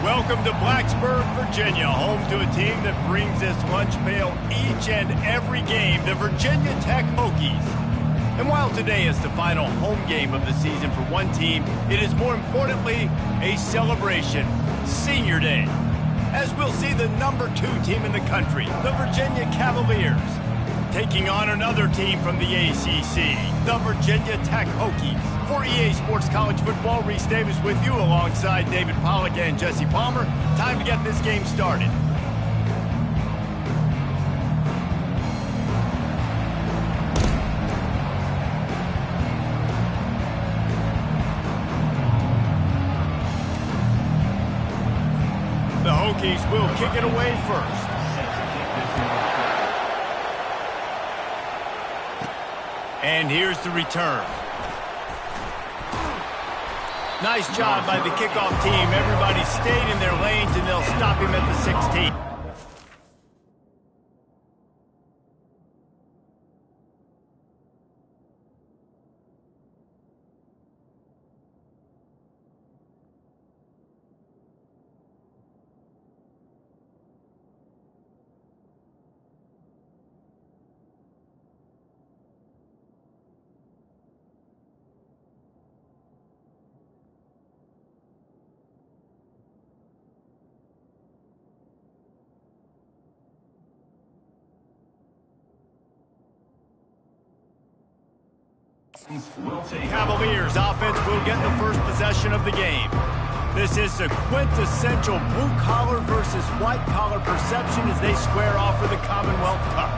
Welcome to Blacksburg, Virginia, home to a team that brings this lunch pail each and every game, the Virginia Tech Hokies. And while today is the final home game of the season for one team, it is more importantly a celebration, Senior Day, as we'll see the #2 team in the country, the Virginia Cavaliers, taking on another team from the ACC, the Virginia Tech Hokies. For EA Sports College Football, Reese Davis with you alongside David Pollack and Jesse Palmer. Time to get this game started. The Hokies will kick it away first. And here's the return. Nice job by the kickoff team. Everybody stayed in their lanes, and they'll stop him at the 16. Cavaliers offense will get the first possession of the game. This is a quintessential blue-collar versus white-collar perception as they square off for the Commonwealth Cup.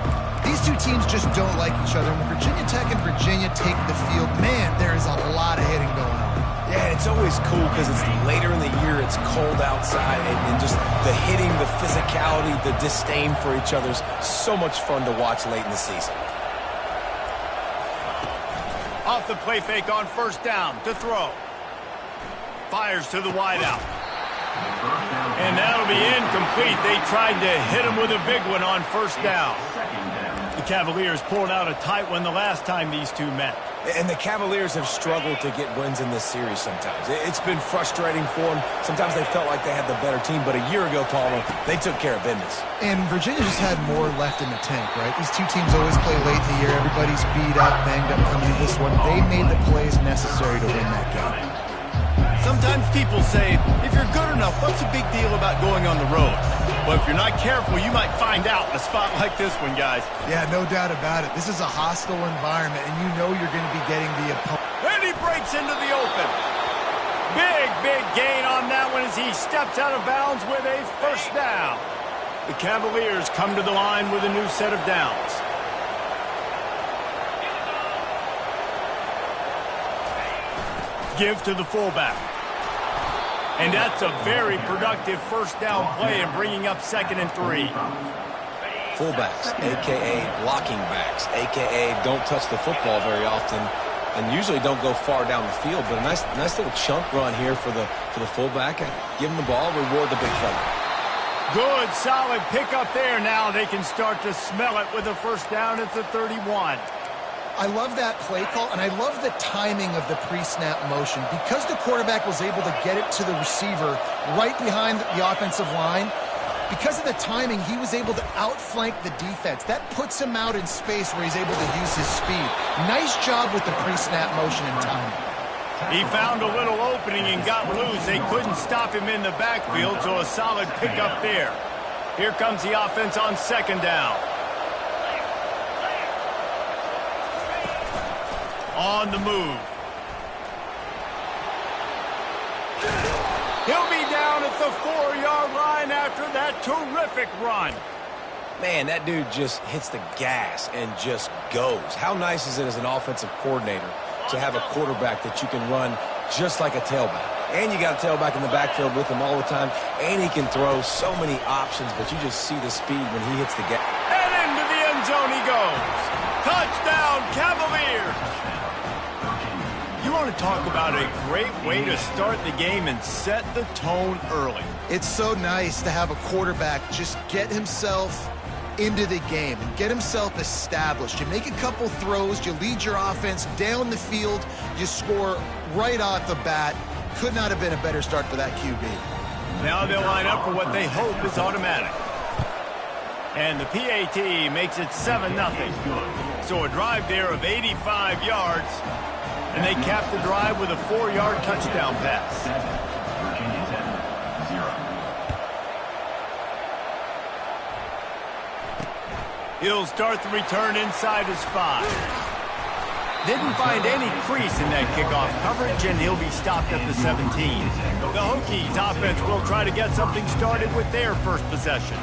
These two teams just don't like each other. When Virginia Tech and Virginia take the field, man, there is a lot of hitting going on. Yeah, it's always cool because it's later in the year, it's cold outside, and just the hitting, the physicality, the disdain for each other's so much fun to watch late in the season. Off the play fake on first down to throw. Fires to the wideout. And that'll be incomplete. They tried to hit him with a big one on first down. The Cavaliers pulled out a tight one the last time these two met. And the Cavaliers have struggled to get wins in this series sometimes. It's been frustrating for them. Sometimes they felt like they had the better team, but a year ago, Palmer, they took care of business. And Virginia just had more left in the tank, right? These two teams always play late in the year. Everybody's beat up, banged up coming into this one. They made the plays necessary to win that game. Sometimes people say, if you're good enough, what's the big deal about going on the road? But if you're not careful, you might find out in a spot like this one, guys. Yeah, no doubt about it. This is a hostile environment, and you know you're going to be getting the opponent. And he breaks into the open. Big gain on that one as he steps out of bounds with a first down. The Cavaliers come to the line with a new set of downs. Give to the fullback. And that's a very productive first down play and bringing up 2nd and 3. Fullbacks, a.k.a. blocking backs, a.k.a. don't touch the football very often and usually don't go far down the field. But a nice little chunk run here for the fullback. Give him the ball, reward the big fella. Good, solid pickup there. Now they can start to smell it with a first down at the 31. I love that play call, and I love the timing of the pre-snap motion. Because the quarterback was able to get it to the receiver right behind the offensive line, because of the timing, he was able to outflank the defense. That puts him out in space where he's able to use his speed. Nice job with the pre-snap motion and timing. He found a little opening and got loose. They couldn't stop him in the backfield, so a solid pickup there. Here comes the offense on 2nd down. On the move. He'll be down at the 4-yard line after that terrific run. Man, that dude just hits the gas and just goes. How nice is it as an offensive coordinator to have a quarterback that you can run just like a tailback? And you got a tailback in the backfield with him all the time, and he can throw so many options, but you just see the speed when he hits the gas. And into the end zone he goes. Touchdown, Cavaliers! You want to talk about a great way to start the game and set the tone early. It's so nice to have a quarterback just get himself into the game and get himself established. You make a couple throws, you lead your offense down the field, you score right off the bat. Could not have been a better start for that QB. Now they'll line up for what they hope is automatic. And the PAT makes it 7-0. So a drive there of 85 yards, and they cap the drive with a 4-yard touchdown pass. Virginia Tech, 0. He'll start the return inside his 5. Didn't find any crease in that kickoff coverage, and he'll be stopped at the 17. The Hokies offense will try to get something started with their first possession.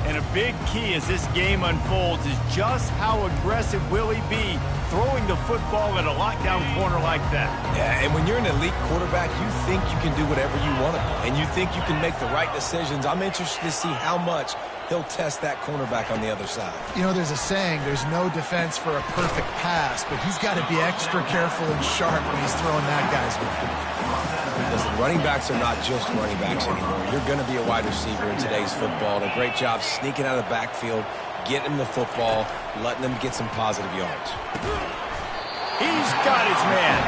And a big key as this game unfolds is just how aggressive will he be throwing the football at a lockdown corner like that. Yeah, and when you're an elite quarterback, you think you can do whatever you want to do, and you think you can make the right decisions. I'm interested to see how much he'll test that cornerback on the other side. You know, there's a saying, there's no defense for a perfect pass, but he's got to be extra careful and sharp when he's throwing that guy's way. Listen, running backs are not just running backs anymore. You're going to be a wide receiver in today's football. And a great job sneaking out of the backfield, getting him the football, letting them get some positive yards. He's got his man.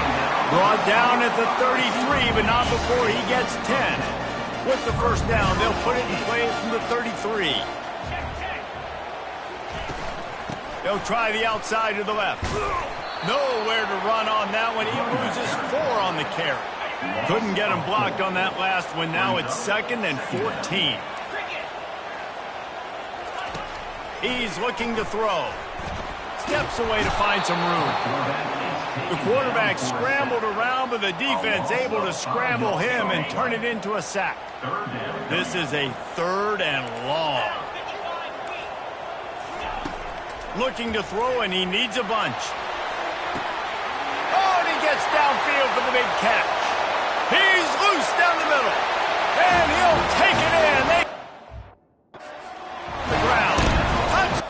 Brought down at the 33, but not before he gets 10. With the first down, they'll put it in play from the 33. They'll try the outside to the left. Nowhere to run on that one. He loses 4 on the carry. Couldn't get him blocked on that last one. Now it's 2nd and 14. He's looking to throw. Steps away to find some room. The quarterback scrambled around, but the defense able to scramble him and turn it into a sack. This is a 3rd and long. Looking to throw, and he needs a bunch. Oh, and he gets downfield for the big catch. He's loose down the middle. And he'll take it in. The ground. Touch.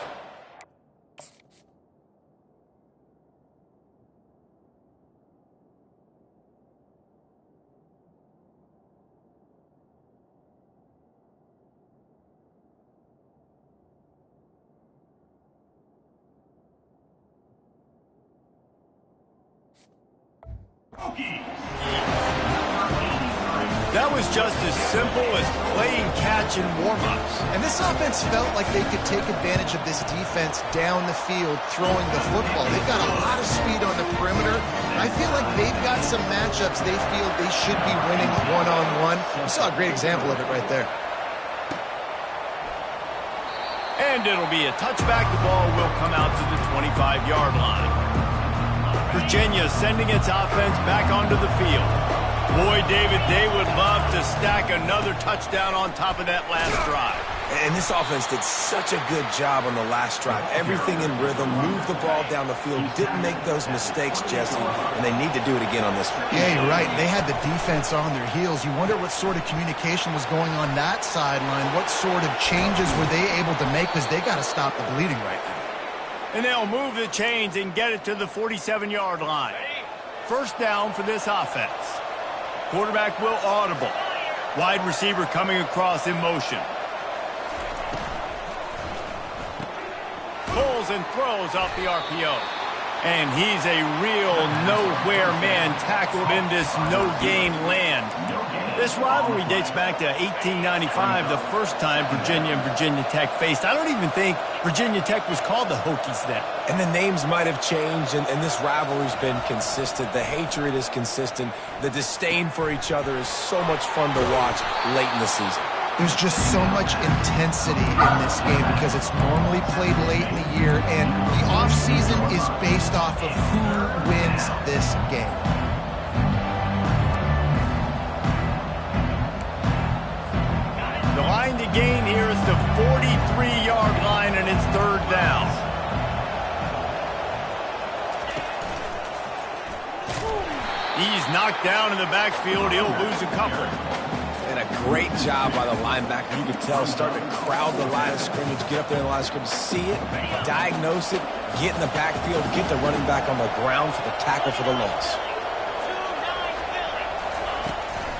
That was just as simple as playing catch in warm-ups. And this offense felt like they could take advantage of this defense down the field throwing the football. They've got a lot of speed on the perimeter. I feel like they've got some matchups they feel they should be winning one-on-one. You saw a great example of it right there. And it'll be a touchback. The ball will come out to the 25-yard line. Virginia sending its offense back onto the field. Boy, David, they would love to stack another touchdown on top of that last drive. And this offense did such a good job on the last drive. Everything in rhythm, moved the ball down the field, didn't make those mistakes, Jesse, and they need to do it again on this one. Yeah, you're right. They had the defense on their heels. You wonder what sort of communication was going on that sideline. What sort of changes were they able to make, because they got to stop the bleeding right now. And they'll move the chains and get it to the 47-yard line. First down for this offense. Quarterback will audible. Wide receiver coming across in motion. Pulls and throws off the RPO. And he's a real nowhere man tackled in this no-gain land. This rivalry dates back to 1895, the first time Virginia and Virginia Tech faced. I don't even think Virginia Tech was called the Hokies then. And the names might have changed, and this rivalry's been consistent. The hatred is consistent. The disdain for each other is so much fun to watch late in the season. There's just so much intensity in this game because it's normally played late in the year, and the offseason is based off of who wins this game. The line to gain here is the 43-yard line, and it's 3rd down. He's knocked down in the backfield. He'll lose a couple. And a great job by the linebacker. You could tell, starting to crowd the line of scrimmage, get up there in the line of scrimmage, see it, diagnose it, get in the backfield, get the running back on the ground for the tackle for the loss.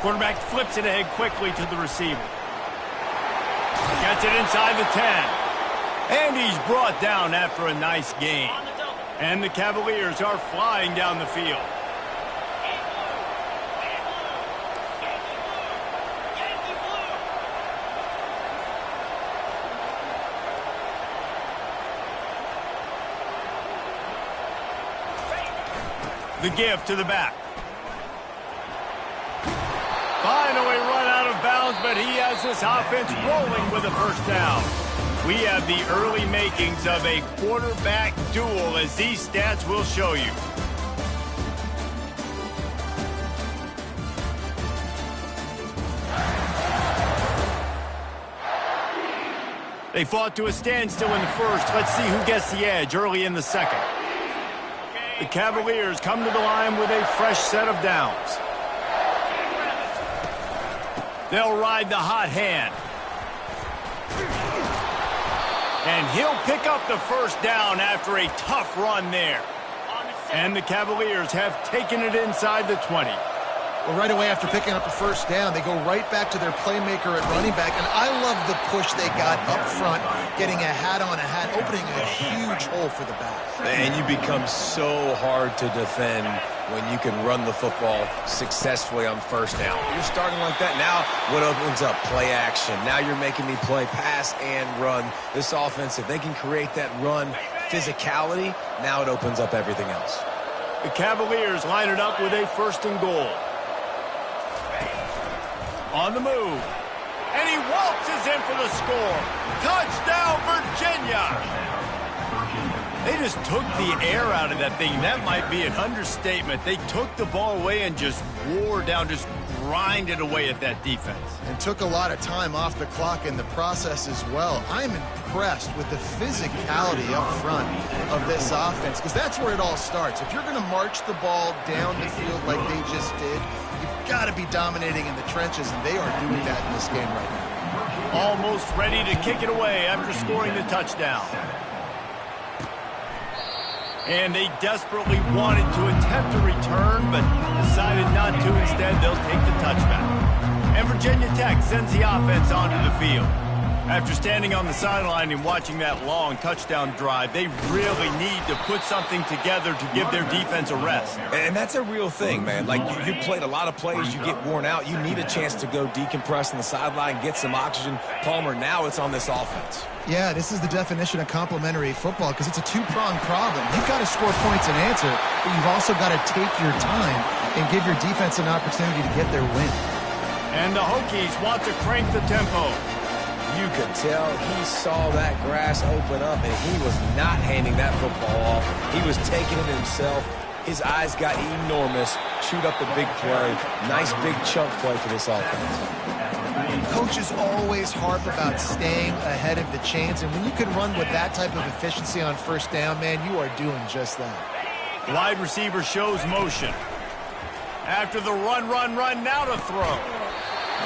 Quarterback flips it ahead quickly to the receiver. Gets it inside the 10. And he's brought down after a nice gain. And the Cavaliers are flying down the field. The give to the back. Finally run out of bounds, but he has this offense rolling with a first down. We have the early makings of a quarterback duel, as these stats will show you. They fought to a standstill in the first. Let's see who gets the edge early in the second. The Cavaliers come to the line with a fresh set of downs. They'll ride the hot hand. And he'll pick up the first down after a tough run there. And the Cavaliers have taken it inside the 20. Well, right away after picking up the first down, they go right back to their playmaker at running back. And I love the push they got up front, getting a hat-on-a-hat, opening a huge hole for the back. And you become so hard to defend when you can run the football successfully on first down. You're starting like that. Now what opens up? Play action. Now you're making me play pass and run. This offense, if they can create that run physicality, now it opens up everything else. The Cavaliers line it up with a first and goal. On the move. And he waltzes in for the score. Touchdown, Virginia! They just took the air out of that thing. That might be an understatement. They took the ball away and just wore down, just grinded away at that defense. And took a lot of time off the clock in the process as well. I'm impressed with the physicality up front of this offense, because that's where it all starts. If you're going to march the ball down the field like they just did, you've got to be dominating in the trenches, and they are doing that in this game right now. Almost ready to kick it away after scoring the touchdown. And they desperately wanted to attempt a return, but decided not to. Instead, they'll take the touchback. And Virginia Tech sends the offense onto the field. After standing on the sideline and watching that long touchdown drive, they really need to put something together to give their defense a rest. And that's a real thing, man. Like, you played a lot of plays, you get worn out. You need a chance to go decompress on the sideline, get some oxygen. Palmer, now it's on this offense. Yeah, this is the definition of complementary football, because it's a two-pronged problem. You've got to score points and answer, but you've also got to take your time and give your defense an opportunity to get their win. And the Hokies want to crank the tempo. You could tell he saw that grass open up, and he was not handing that football off. He was taking it himself. His eyes got enormous. Chewed up the big play. Nice big chunk play for this offense. Coaches always harp about staying ahead of the chains, and when you can run with that type of efficiency on first down, man, you are doing just that. Wide receiver shows motion. After the run, now to throw.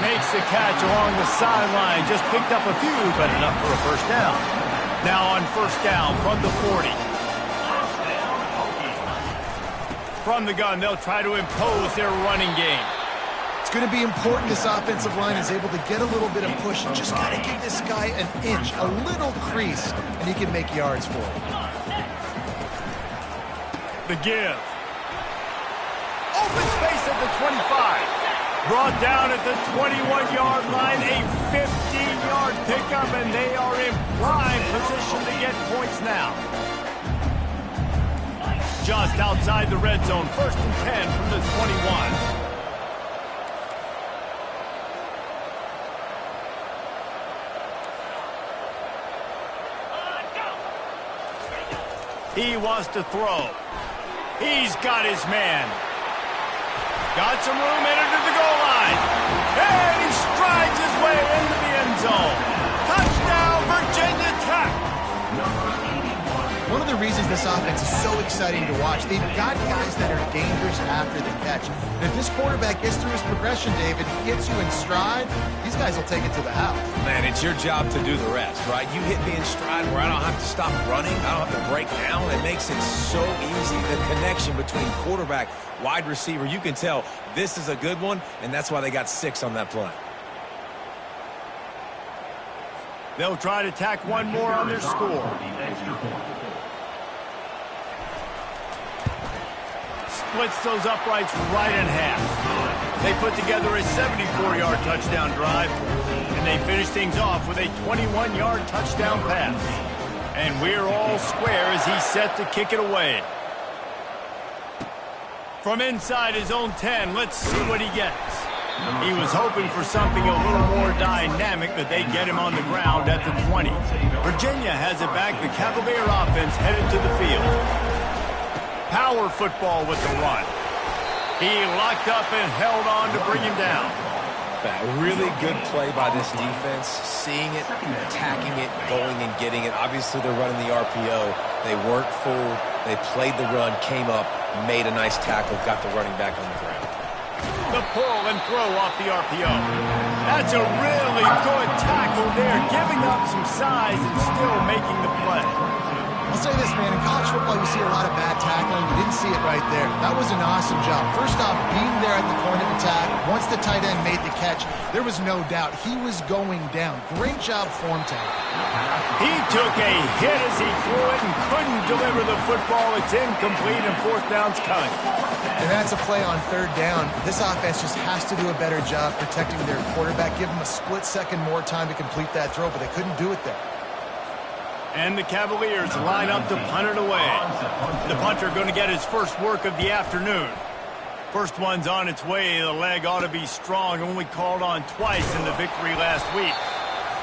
Makes the catch along the sideline. Just picked up a few, but enough for a first down. Now on first down from the 40. From the gun, they'll try to impose their running game. It's going to be important this offensive line is able to get a little bit of push. You just got to give this guy an inch, a little crease, and he can make yards for it. The give. Open space at the 25. Brought down at the 21-yard line, a 15-yard pickup, and they are in prime position to get points now. Just outside the red zone, 1st and 10 from the 21. He wants to throw. He's got his man. Got some room, entered to the goal line. And he strides his way into the end zone. Touchdown, Virginia Tech. One of the reasons this offense is so exciting to watch, they've got guys that are dangerous after the catch. And if this quarterback gets through his progression, David, he gets you in stride, these guys will take it to the house. Man, it's your job to do the rest, right? You hit me in stride where I don't have to stop running. I don't have to break down. It makes it so easy. The connection between quarterback, wide receiver, you can tell this is a good one, and that's why they got 6 on that play. They'll try to tack one more on their score. Splits those uprights right in half. They put together a 74-yard touchdown drive, and they finish things off with a 21-yard touchdown pass. And we're all square as he's set to kick it away. From inside his own 10, let's see what he gets. He was hoping for something a little more dynamic, but they get him on the ground at the 20. Virginia has it back. The Cavalier offense headed to the field. Power football with the run. He locked up and held on to bring him down. A really good play by this defense, seeing it, attacking it, going and getting it. Obviously, they're running the RPO. They weren't fooled. They played the run, came up, made a nice tackle, got the running back on the ground. The pull and throw off the RPO. That's a really good tackle there, giving up some size and still making the play. I'll say this, man, in college football you see a lot of bad tackling. You didn't see it right there. That was an awesome job. First off, being there at the point of attack. Once the tight end made the catch, there was no doubt he was going down. Great job form tackle. He took a hit as he threw it and couldn't deliver the football. It's incomplete and fourth down's coming. And that's a play on third down. This offense just has to do a better job protecting their quarterback. Give him a split second more time to complete that throw, but they couldn't do it there. And the Cavaliers line up to punt it away. The punter going to get his first work of the afternoon. First one's on its way. The leg ought to be strong. Only called on twice in the victory last week.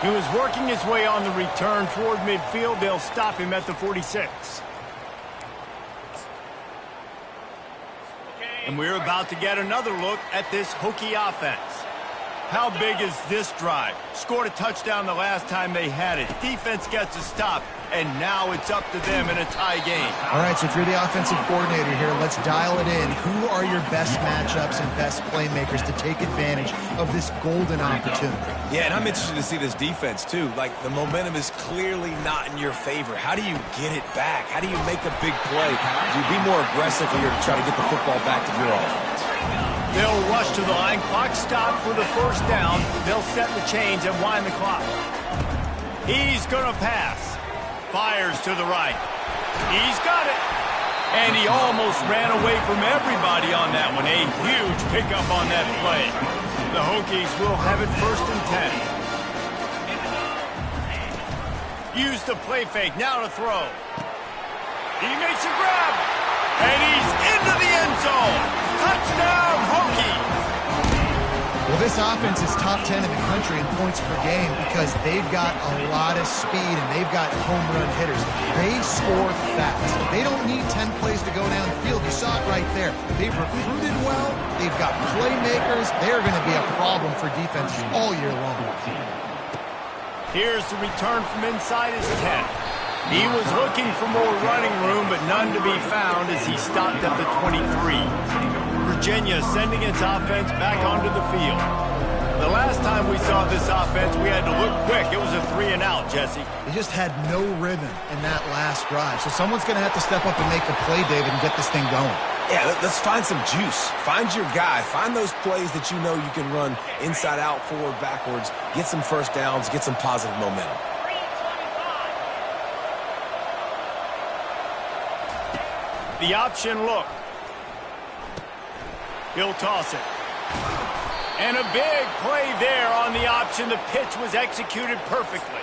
He was working his way on the return toward midfield. They'll stop him at the 46. And we're about to get another look at this Hokie offense. How big is this drive? Scored a touchdown the last time they had it. Defense gets a stop, and now it's up to them in a tie game. All right, so if you're the offensive coordinator here, let's dial it in. Who are your best matchups and best playmakers to take advantage of this golden opportunity? Yeah, and I'm interested to see this defense, too. Like, the momentum is clearly not in your favor. How do you get it back? How do you make a big play? Do you be more aggressive here to try to get the football back to your offense? They'll rush to the line. Clock stopped for the first down. They'll set the chains and wind the clock. He's going to pass. Fires to the right. He's got it. And he almost ran away from everybody on that one. A huge pickup on that play. The Hokies will have it first and 10. Use the play fake. Now to throw. He makes a grab. And he's into the end zone. Touchdown, Hokies! Well, this offense is top 10 in the country in points per game because they've got a lot of speed and they've got home run hitters. They score fast. They don't need 10 plays to go downfield. You saw it right there. They've recruited well. They've got playmakers. They're going to be a problem for defenses all year long. Here's the return from inside his 10. He was looking for more running room, but none to be found as he stopped at the 23. Virginia sending its offense back onto the field. The last time we saw this offense, we had to look quick. It was a 3-and-out, Jesse. They just had no rhythm in that last drive. So someone's going to have to step up and make a play, David, and get this thing going. Yeah, let's find some juice. Find your guy. Find those plays that you know you can run inside out, forward, backwards. Get some first downs. Get some positive momentum. The option look. He'll toss it. And a big play there on the option. The pitch was executed perfectly.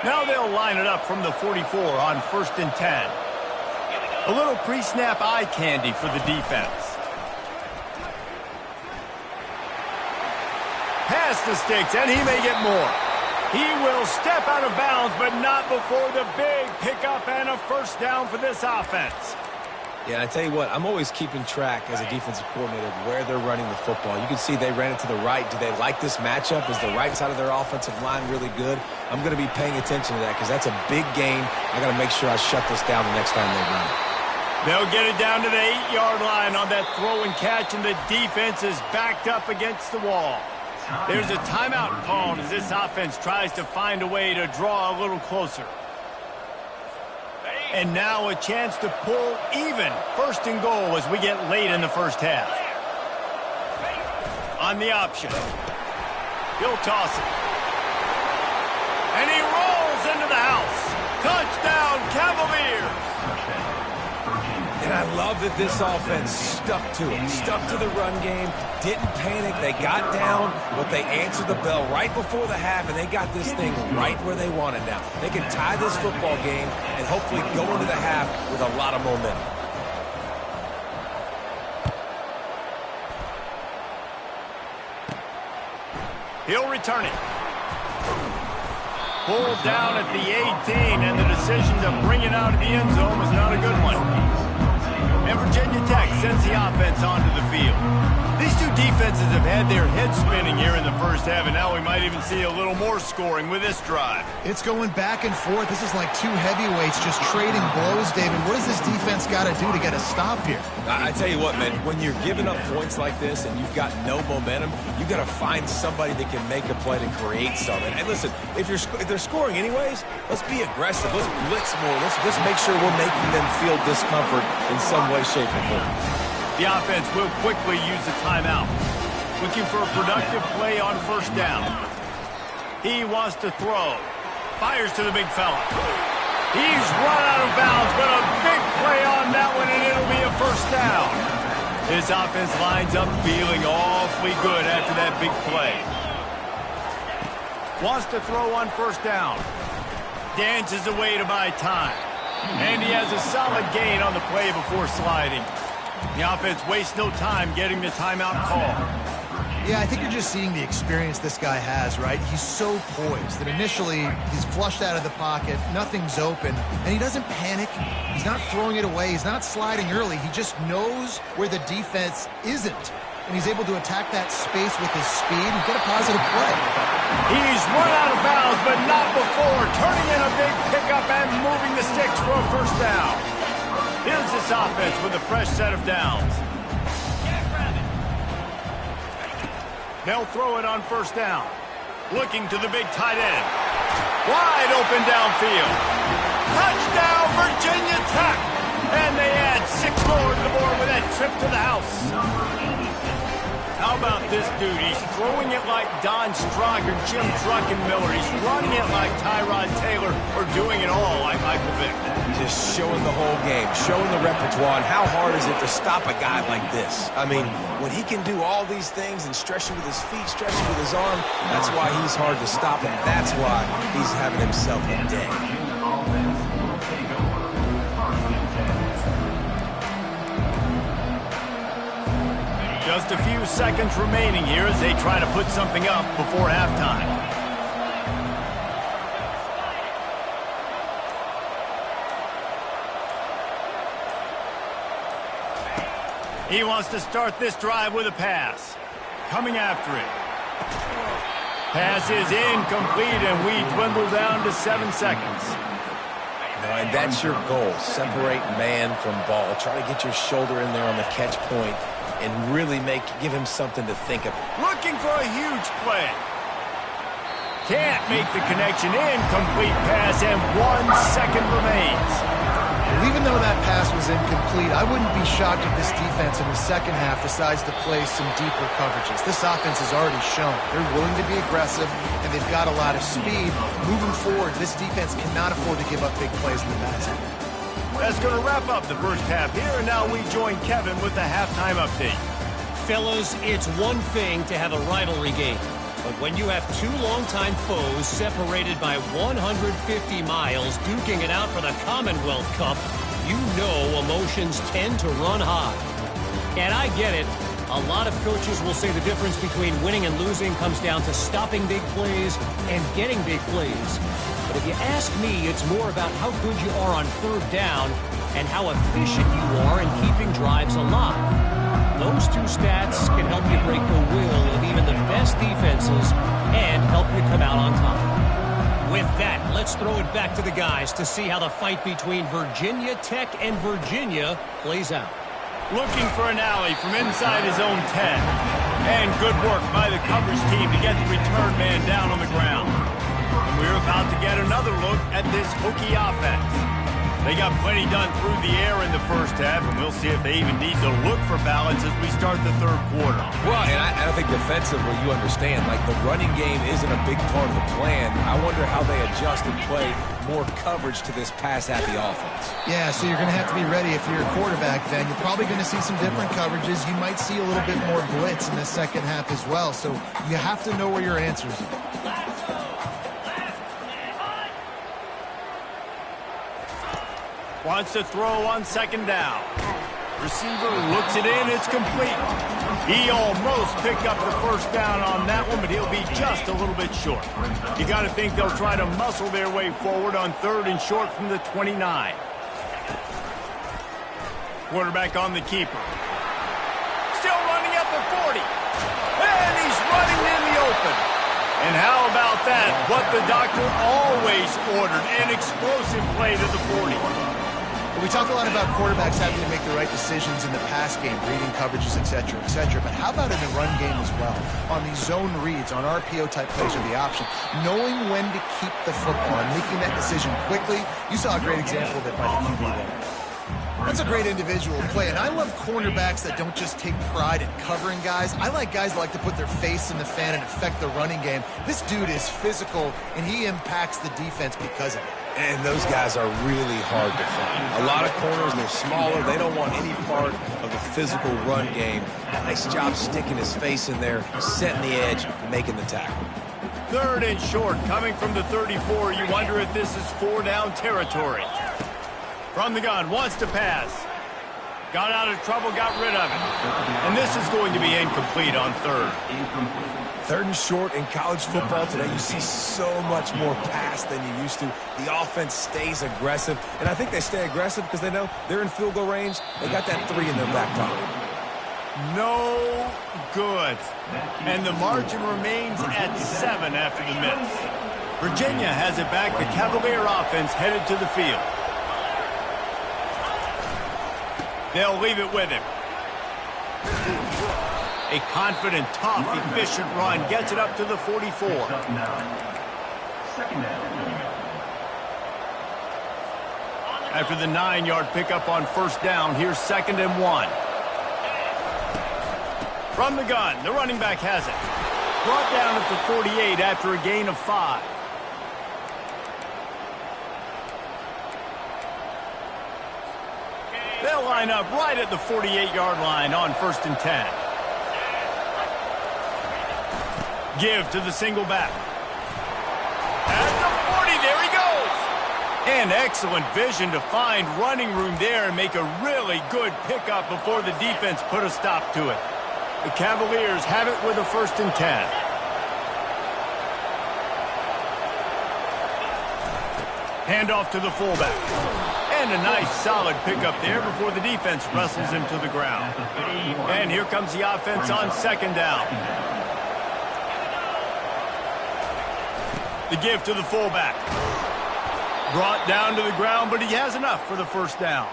Now they'll line it up from the 44 on first and 10. A little pre-snap eye candy for the defense. Past the sticks, and he may get more. He will step out of bounds, but not before the big pickup and a first down for this offense. Yeah, I tell you what, I'm always keeping track as a defensive coordinator of where they're running the football. You can see they ran it to the right. Do they like this matchup? Is the right side of their offensive line really good? I'm going to be paying attention to that because that's a big gain. I got to make sure I shut this down the next time they run it. They'll get it down to the 8-yard line on that throw and catch, and the defense is backed up against the wall. There's a timeout called as this offense tries to find a way to draw a little closer. And now a chance to pull even. First and goal as we get late in the first half. On the option. He'll toss it. And he rolls into the house. Touchdown, Cavaliers! And I love that this offense stuck to it, stuck to the run game, didn't panic. They got down, but they answered the bell right before the half, and they got this thing right where they want it now. They can tie this football game and hopefully go into the half with a lot of momentum. He'll return it. Pulled down at the 18, and the decision to bring it out of the end zone was not a good one. And Virginia Tech sends the offense onto the field. These two defenses have had their heads spinning here in the first half, and now we might even see a little more scoring with this drive. It's going back and forth. This is like two heavyweights just trading blows, David. What does this defense got to do to get a stop here? I tell you what, man, when you're giving up points like this and you've got no momentum, you got to find somebody that can make a play to create something. And listen, if they're scoring anyways, let's be aggressive. Let's blitz more. Let's make sure we're making them feel discomfort in some way, shape, or form. The offense will quickly use the timeout. Looking for a productive play on first down. He wants to throw. Fires to the big fella. He's run out of bounds, but a big play on that one, and it'll be a first down. This offense lines up feeling awfully good after that big play. Wants to throw on first down. Dances away to buy time. And he has a solid gain on the play before sliding. The offense wastes no time getting the timeout call. Yeah, I think you're just seeing the experience this guy has, right? He's so poised that initially he's flushed out of the pocket, nothing's open, and he doesn't panic. He's not throwing it away. He's not sliding early. He just knows where the defense isn't, and he's able to attack that space with his speed and get a positive play. He's run out of bounds, but not before, turning in a big pickup and moving the sticks for a first down. Here's this offense with a fresh set of downs. They'll throw it on first down. Looking to the big tight end. Wide open downfield. Touchdown, Virginia Tech! And they add 6 more to the board with that trip to the house. How about this dude? He's throwing it like Don Strock or Jim Druckenmiller. He's running it like Tyrod Taylor, or doing it all like Michael Vick. Just showing the whole game, showing the repertoire, and how hard is it to stop a guy like this? I mean, when he can do all these things and stretching with his feet, stretching with his arm, that's why he's hard to stop, and that's why he's having himself a day. Just a few seconds remaining here as they try to put something up before halftime. He wants to start this drive with a pass. Coming after it. Pass is incomplete, and we dwindle down to 7 seconds. And that's your goal. Separate man from ball. Try to get your shoulder in there on the catch point and really give him something to think about. Looking for a huge play. Can't make the connection. Incomplete pass, and 1 second remains. Well, even though that pass was incomplete, I wouldn't be shocked if this defense in the second half decides to play some deeper coverages. This offense has already shown they're willing to be aggressive, and they've got a lot of speed. Moving forward, this defense cannot afford to give up big plays in the passing. That's going to wrap up the first half here, and now we join Kevin with the halftime update. Fellas, it's one thing to have a rivalry game, but when you have two longtime foes separated by 150 miles duking it out for the Commonwealth Cup, you know emotions tend to run high. And I get it. A lot of coaches will say the difference between winning and losing comes down to stopping big plays and getting big plays. But if you ask me, it's more about how good you are on third down and how efficient you are in keeping drives alive. Those two stats can help you break the will of even the best defenses and help you come out on top. With that, let's throw it back to the guys to see how the fight between Virginia Tech and Virginia plays out. Looking for an alley from inside his own 10. And good work by the coverage team to get the return man down on the ground. And we're about to get another look at this Hokie offense. They got plenty done through the air in the first half, and we'll see if they even need to look for balance as we start the third quarter. Well, and I think defensively, you understand, like the running game isn't a big part of the plan. I wonder how they adjust and play more coverage to this pass-happy offense. Yeah, so you're going to have to be ready if you're a quarterback then. You're probably going to see some different coverages. You might see a little bit more blitz in the second half as well. So you have to know where your answers are. Wants to throw on second down. Receiver looks it in. It's complete. He almost picked up the first down on that one, but he'll be just a little bit short. You got to think they'll try to muscle their way forward on 3rd and short from the 29. Quarterback on the keeper. Still running at the 40. And he's running in the open. And how about that? What the doctor always ordered, an explosive play to the 40. We talk a lot about quarterbacks having to make the right decisions in the pass game, reading coverages, et cetera, but how about in the run game as well? On these zone reads, on RPO-type plays or the option, knowing when to keep the football and making that decision quickly. You saw a great example of it by the QB there. That's a great individual play, and I love cornerbacks that don't just take pride in covering guys. I like guys that like to put their face in the fan and affect the running game. This dude is physical, and he impacts the defense because of it. And those guys are really hard to find. A lot of corners, they're smaller. They don't want any part of the physical run game. Nice job sticking his face in there, setting the edge, making the tackle. 3rd and short, coming from the 34. You wonder if this is 4-down territory. From the gun, wants to pass. Got out of trouble, got rid of it. And this is going to be incomplete on 3rd. 3rd and short in college football today, you see so much more pass than you used to. The offense stays aggressive, and I think they stay aggressive because they know they're in field goal range. They got that 3 in their back pocket. No good. And the margin remains at 7 after the miss. Virginia has it back. The Cavalier offense headed to the field. They'll leave it with him. A confident, tough, efficient run. Gets it up to the 44. After the 9-yard pickup on 1st down, here's 2nd and 1. From the gun, the running back has it. Brought down at the 48 after a gain of 5. They'll line up right at the 48-yard line on 1st and 10. Give to the single back. At the 40, there he goes. And excellent vision to find running room there and make a really good pickup before the defense put a stop to it. The Cavaliers have it with a 1st and 10. Handoff to the fullback. And a nice solid pickup there before the defense wrestles him to the ground. And here comes the offense on 2nd down. The give to the fullback. Brought down to the ground, but he has enough for the 1st down.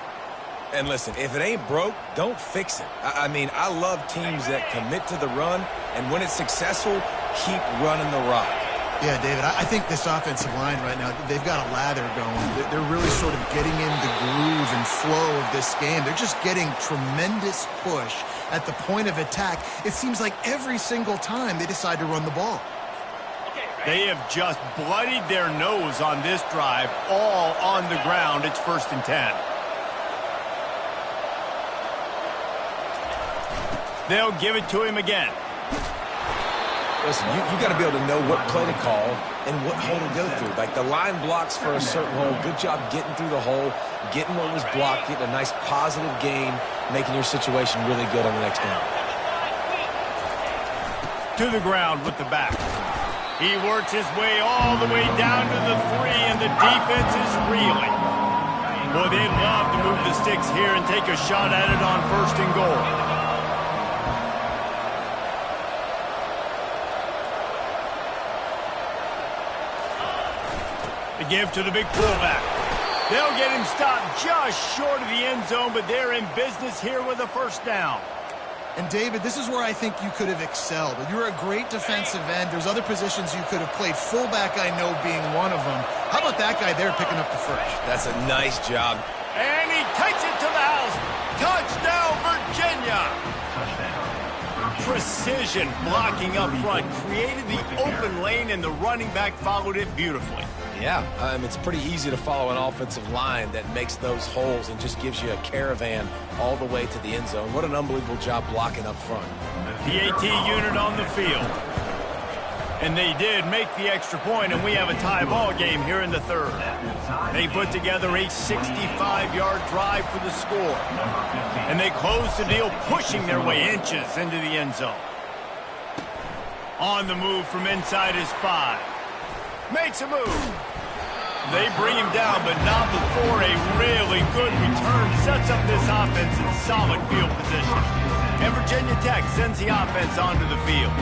And listen, if it ain't broke, don't fix it. I mean, I love teams that commit to the run, and when it's successful, keep running the rock. Yeah, David, I think this offensive line right now, they've got a lather going. They're really sort of getting in the groove and flow of this game. They're just getting tremendous push at the point of attack. It seems like every single time they decide to run the ball. They have just bloodied their nose on this drive, all on the ground. It's 1st and 10. They'll give it to him again. Listen, you got to be able to know what play to call and what hole to go through. Like the line blocks for a certain hole. Good job getting through the hole, getting what was blocked, getting a nice positive gain, making your situation really good on the next down. To the ground with the back. He works his way all the way down to the 3, and the defense is reeling. Boy, they'd love to move the sticks here and take a shot at it on 1st and goal. The give to the big fullback. They'll get him stopped just short of the end zone, but they're in business here with a 1st down. And, David, this is where I think you could have excelled. You're a great defensive end. There's other positions you could have played. Fullback, I know, being one of them. How about that guy there picking up the 1st? That's a nice job. And he takes it to the house. Touchdown, Virginia. precision blocking up front, created the open lane, and the running back followed it beautifully. Yeah, it's pretty easy to follow an offensive line that makes those holes and just gives you a caravan all the way to the end zone. What an unbelievable job blocking up front. PAT unit on the field. And they did make the extra point, and we have a tie ball game here in the third. They put together a 65-yard drive for the score. And they close the deal, pushing their way inches into the end zone. On the move from inside his 5. Makes a move. They bring him down, but not before a really good return sets up this offense in solid field position. And Virginia Tech sends the offense onto the field.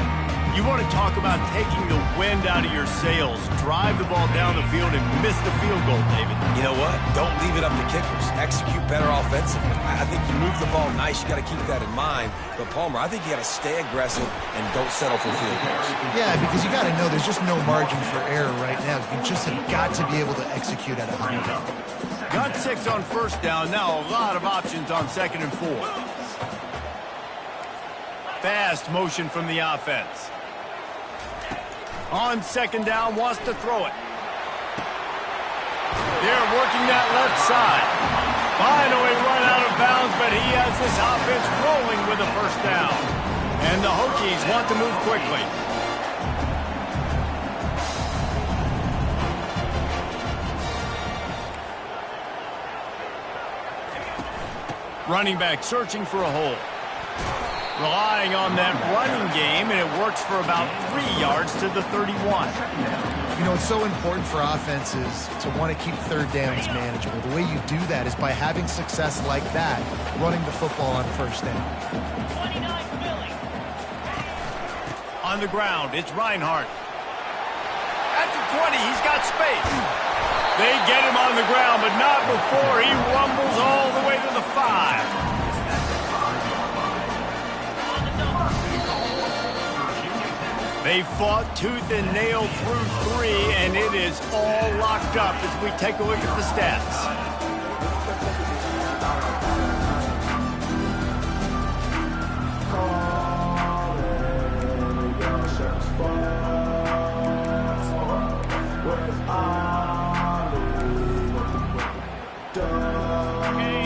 You want to talk about taking the wind out of your sails. Drive the ball down the field and miss the field goal, David. You know what? Don't leave it up to kickers. Execute better offensively. I think you move the ball nice. You got to keep that in mind. But, Palmer, I think you got to stay aggressive and don't settle for field goals. Yeah, because you got to know there's just no margin for error right now. You just have got to be able to execute at a high level. Got 6 on first down. Now a lot of options on 2nd and 4. Fast motion from the offense. On 2nd down, wants to throw it. They're working that left side. Finally run out of bounds, but he has this offense rolling with a first down. And the Hokies want to move quickly. Running back searching for a hole. Relying on that running game, and it works for about 3 yards to the 31. You know, it's so important for offenses to want to keep third downs manageable. The way you do that is by having success like that, running the football on first down. On the ground, it's Reinhardt. At the 20, he's got space. They get him on the ground, but not before he rumbles all the way to the 5. They fought tooth and nail through 3, and it is all locked up as we take a look at the stats.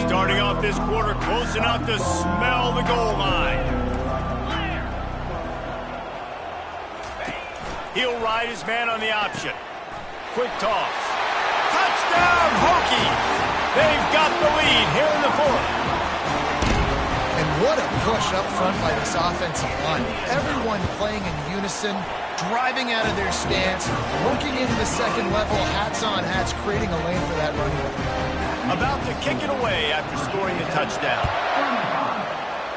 Starting off this quarter close enough to smell the goal line. He'll ride his man on the option. Quick toss. Touchdown, Hokies! They've got the lead here in the 4th. And what a push up front by this offensive line. Everyone playing in unison, driving out of their stance, working into the second level, hats on hats, creating a lane for that running back. About to kick it away after scoring the touchdown.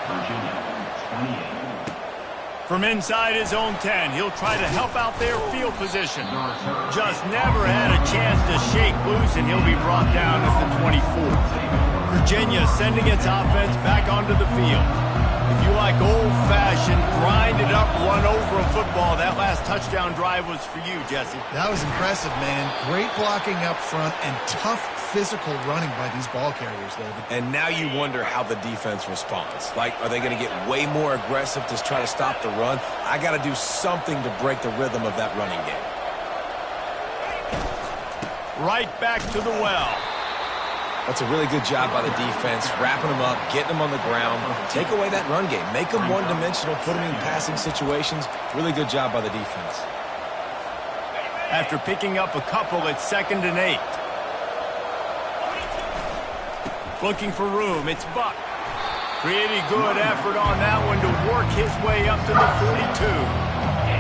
Virginia, 28. From inside his own 10, he'll try to help out their field position. Just never had a chance to shake loose, and he'll be brought down at the 24. Virginia sending its offense back onto the field. If you like old-fashioned, grind-it-up, run-over a football, that last touchdown drive was for you, Jesse. That was impressive, man. Great blocking up front and tough physical running by these ball carriers, David. And now you wonder how the defense responds. Like, are they going to get way more aggressive to try to stop the run? I got to do something to break the rhythm of that running game. Right back to the well. That's a really good job by the defense, wrapping them up, getting them on the ground. Take away that run game. Make them one-dimensional, put them in passing situations. Really good job by the defense. After picking up a couple, it's 2nd and 8. Looking for room, it's Buck. Pretty good effort on that one to work his way up to the 42.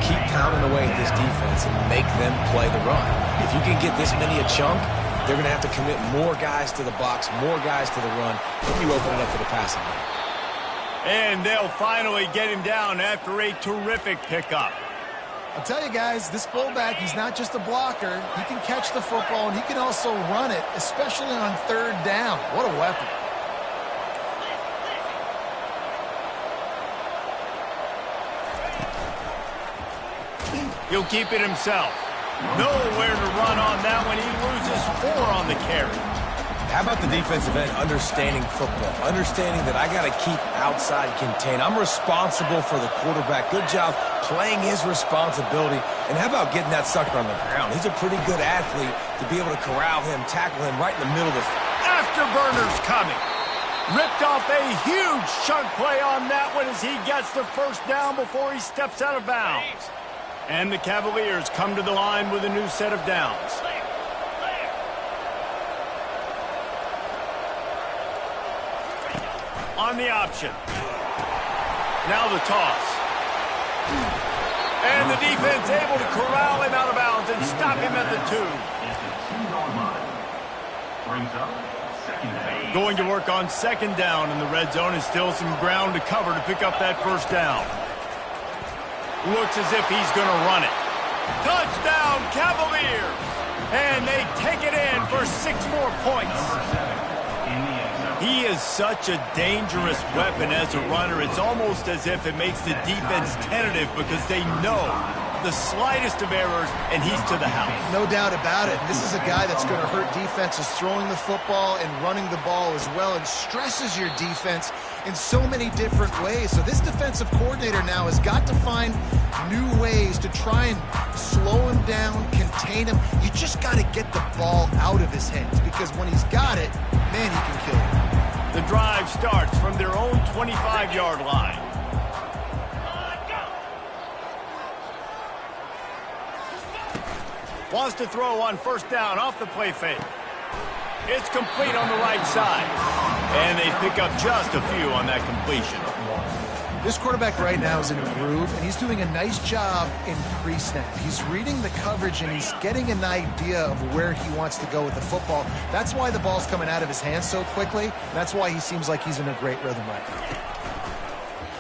Keep pounding away at this defense and make them play the run. If you can get this many a chunk, they're going to have to commit more guys to the box, more guys to the run. Then you open it up for the passing game. And they'll finally get him down after a terrific pickup. I'll tell you guys, this fullback, he's not just a blocker. He can catch the football, and he can also run it, especially on 3rd down. What a weapon. He'll keep it himself. Nowhere to run on that one. He loses 4 on the carry. How about the defensive end understanding football, understanding that I got to keep outside contained. I'm responsible for the quarterback. Good job playing his responsibility. And how about getting that sucker on the ground? He's a pretty good athlete to be able to corral him, tackle him right in the middle of the... Afterburners coming. Ripped off a huge chunk play on that one as he gets the first down before he steps out of bounds. And the Cavaliers come to the line with a new set of downs. On the option. Now the toss. And the defense able to corral him out of bounds and stop him at the 2. Going to work on second down in the red zone, and still some ground to cover to pick up that first down. Looks as if he's going to run it. Touchdown, Cavaliers! And they take it in for 6 more points. He is such a dangerous weapon as a runner. It's almost as if it makes the defense tentative because they know the slightest of errors, and he's to the house. No doubt about it. This is a guy that's going to hurt defenses throwing the football and running the ball as well, and stresses your defense in so many different ways. So this defensive coordinator now has got to find new ways to try and slow him down, contain him. You just got to get the ball out of his hands, because when he's got it, man, he can kill you. The drive starts from their own 25-yard line. Wants to throw on first down off the play fake. It's complete on the right side. And they pick up just a few on that completion. This quarterback right now is in a groove, and he's doing a nice job in pre-snap. He's reading the coverage, and he's getting an idea of where he wants to go with the football. That's why the ball's coming out of his hands so quickly. And that's why he seems like he's in a great rhythm right now.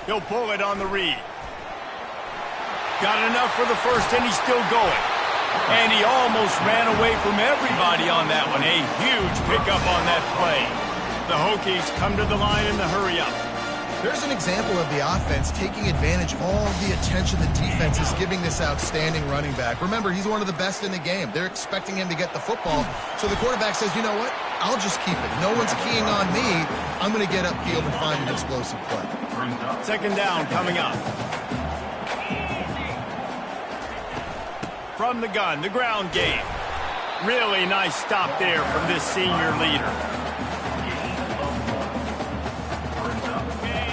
He'll pull it on the read. Got enough for the first, and he's still going. And he almost ran away from everybody on that one. A huge pickup on that play. The Hokies come to the line in the hurry-up. There's an example of the offense taking advantage of all the attention the defense is giving this outstanding running back. Remember, he's one of the best in the game. They're expecting him to get the football. So the quarterback says, you know what? I'll just keep it. No one's keying on me. I'm going to get upfield and find an explosive play. Second down coming up. From the gun, the ground game. Really nice stop there from this senior leader.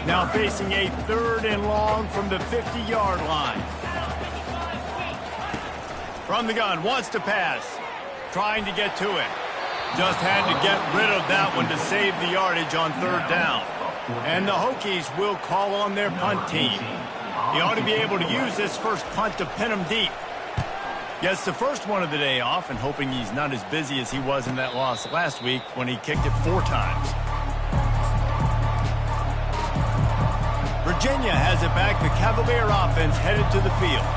Now facing a 3rd and long from the 50-yard line. From the gun, wants to pass. Trying to get to it. Just had to get rid of that one to save the yardage on 3rd down. And the Hokies will call on their punt team. He ought to be able to use this first punt to pin him deep. Gets the first one of the day off, and hoping he's not as busy as he was in that loss last week when he kicked it 4 times. Virginia has it back. The Cavalier offense headed to the field.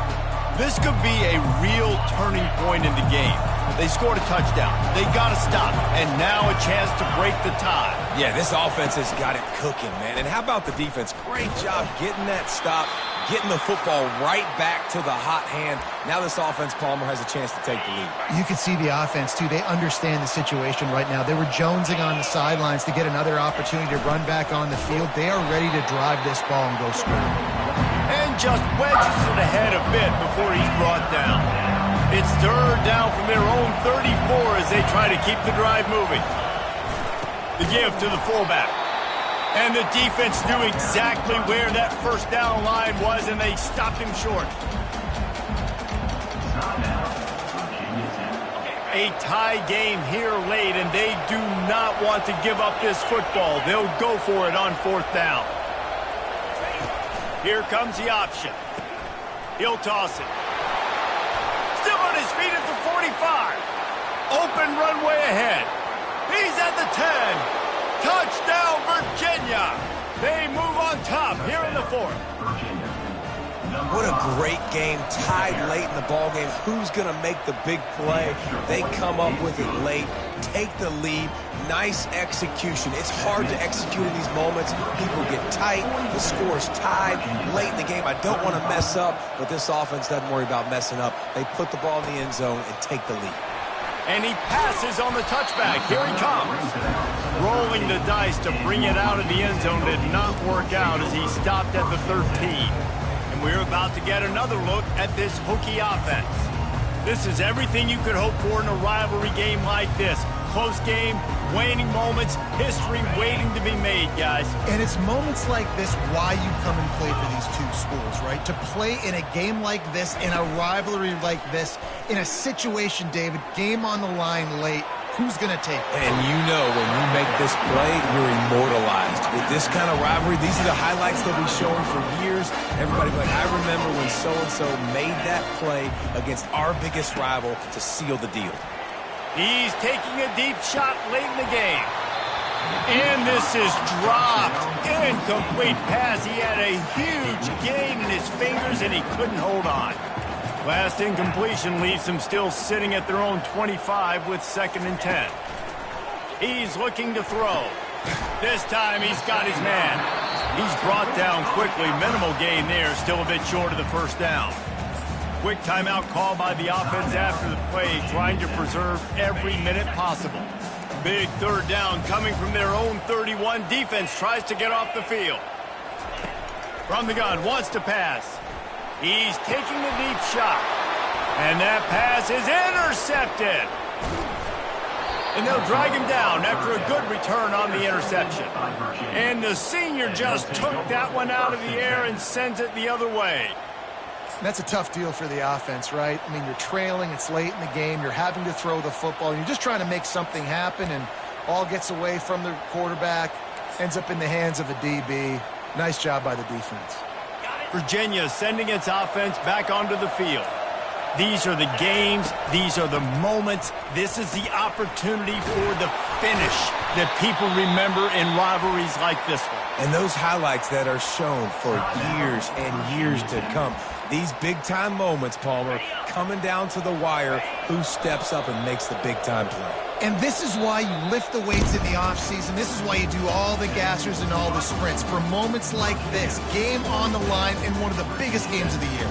This could be a real turning point in the game. They scored a touchdown. They got to stop. And now a chance to break the tie. Yeah, this offense has got it cooking, man. And how about the defense? Great job getting that stop, getting the football right back to the hot hand. Now this offense, Palmer, has a chance to take the lead. You can see the offense, too. They understand the situation right now. They were jonesing on the sidelines to get another opportunity to run back on the field. They are ready to drive this ball and go score. And just wedges it ahead a bit before he's brought down. It's 3rd down from their own 34 as they try to keep the drive moving. The give to the fullback. And the defense knew exactly where that first down line was, and they stopped him short. A tie game here late, and they do not want to give up this football. They'll go for it on 4th down. Here comes the option. He'll toss it. Still on his feet at the 45. Open runway ahead. He's at the 10. Touchdown, Virginia. They move on top here in the 4th. What a great game, tied late in the ballgame. Who's going to make the big play? They come up with it late, take the lead. Nice execution. It's hard to execute in these moments. People get tight. The score's tied late in the game. I don't want to mess up, but this offense doesn't worry about messing up. They put the ball in the end zone and take the lead. And he passes on the touchback. Here he comes. Rolling the dice to bring it out of the end zone did not work out as he stopped at the 13. And we're about to get another look at this Hokie offense. This is everything you could hope for in a rivalry game like this. Close game, waning moments, history waiting to be made, guys. And it's moments like this why you come and play for these two schools, right? To play in a game like this, in a rivalry like this, in a situation, David, game on the line late, who's going to take it? And you know when you make this play, you're immortalized. With this kind of rivalry, these are the highlights they'll be showing for years. Everybody will be like, I remember when so-and-so made that play against our biggest rival to seal the deal. He's taking a deep shot late in the game. And this is dropped. Incomplete pass. He had a huge gain in his fingers, and he couldn't hold on. Last incompletion leaves them still sitting at their own 25 with 2nd and 10. He's looking to throw. This time he's got his man. He's brought down quickly. Minimal gain there, still a bit short of the first down. Quick timeout call by the offense after the play, trying to preserve every minute possible. Big 3rd down coming from their own 31. Defense tries to get off the field. From the gun, wants to pass. He's taking a deep shot. And that pass is intercepted. And they'll drag him down after a good return on the interception. And the senior just took that one out of the air and sends it the other way. That's a tough deal for the offense, right? I mean, you're trailing, it's late in the game, you're having to throw the football, and you're just trying to make something happen, and all gets away from the quarterback, ends up in the hands of a DB. Nice job by the defense. Virginia sending its offense back onto the field. These are the games, these are the moments, this is the opportunity for the finish that people remember in rivalries like this one. And those highlights that are shown for years and years to come. These big-time moments, Palmer, coming down to the wire, who steps up and makes the big-time play. And this is why you lift the weights in the offseason. This is why you do all the gassers and all the sprints. For moments like this, game on the line in one of the biggest games of the year.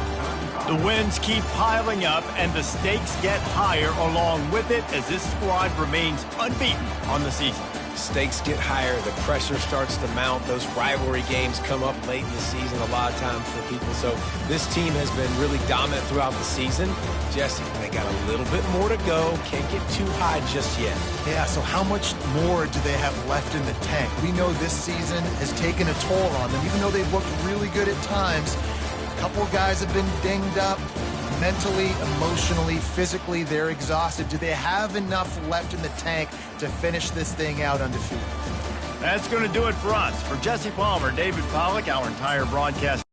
The wins keep piling up, and the stakes get higher along with it as this squad remains unbeaten on the season. Stakes get higher, the pressure starts to mount, those rivalry games come up late in the season a lot of times for people. So this team has been really dominant throughout the season. Jesse, they got a little bit more to go, can't get too high just yet. Yeah, so how much more do they have left in the tank? We know this season has taken a toll on them, even though they've looked really good at times. A couple of guys have been dinged up. Mentally, emotionally, physically, they're exhausted. Do they have enough left in the tank to finish this thing out undefeated? That's going to do it for us. For Jesse Palmer, David Pollack, our entire broadcast